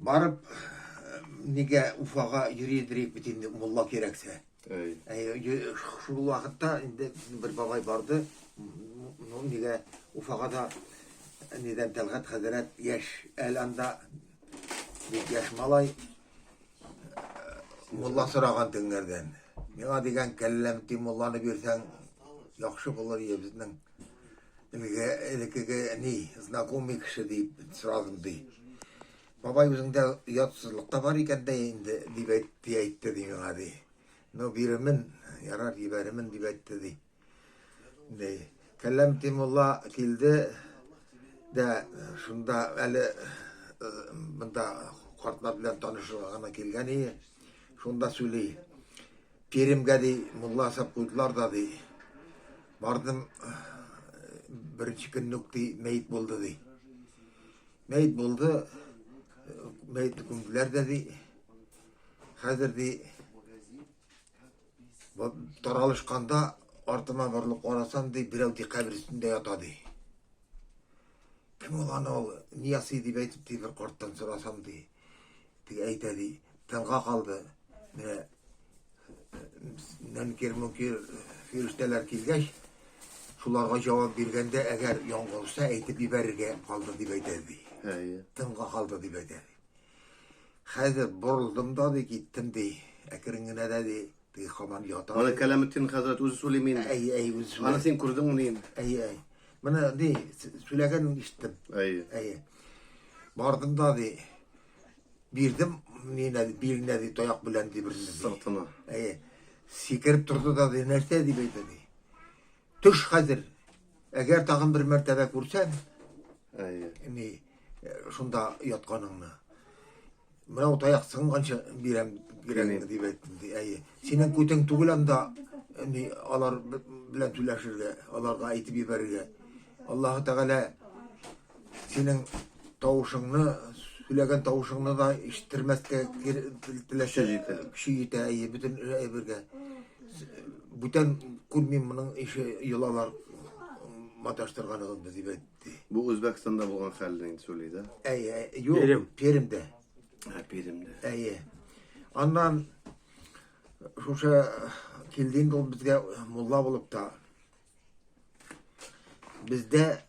Барып, неге Уфаға юредірек бітінде мұлла керексе. Шул вақытта бір бабай барды, неге Уфаға да неден Тәлғат Хазірет еш әл анда еш малай мұлла сұраған тіңдерден. Меға деген кәлләмті мұлланы берсең, яқшы болар ие біздің әлікеге знакомый кіші deyip сұрадым дей. Бабай өзіңде ұятсызлықта бар екен де енді деп айтты дей меға дей. Но берімін, ярар ебәрімін деп айтты дей. Кәлләмті мұлла келді де шында әлі бұнда қартына білен танышығана келген ие. Шында сөйлей. Перімге дей мұлла асап қойдылар да дей. Бардым бірінші күннік дей мәйт болды дей. Мәйт болды, мәйт күнділер де дей. Қазір дей таралышқанда артыма барлық қарасам дей, біреу дей қабір үстінде ята дей. Кім оланы ол, не ясы деп айтып дей, бір қарттан сұрасам дей. Айта дей, тылға қалды. Нәнкер-мүнкер феріштелер келгеш, шуларға жауап бергенде, әгер яңғылса әйтіп бибәрге қалды деп айтады. Тыңға қалды деп айтады. Қазір бұрылдым да де кеттім де, әкіріңіне де де қаман ята. Ана кәләметтен Хазрет өзі сөйлемейін. Өзі сөйлемейін. Ана сен көрдің мұнейін. Мұны де сөйлеген іштім. Бардым да де, бердім, беліне де тояқ білен де бірінде. Сыртына. Секіріп тұрды да де, нәрсе деп айтады. Түш қазір, әгер тағын бір мәртебе көрсен, шында ұятқаныңны. Мынау таяқ сыңғанша беремді деп айттым. Сенен көтең түгіл анда, алар білен сөйләшірге, аларға айтып ебәрге. Аллахы тағала сенің тауышыңны, сөйлеген тауышыңны да іштірмәске тіләші жете, бүтін әйбірге. Бүтін көрмейм мұның іші елалар маташтырғанығын деп әйтті. Бұл Өзбекстанда болған хәлін сөйлейді? Жоқ, Перімде. Перімде. Аннан шуша келден ол бізге мұлла болып та, бізде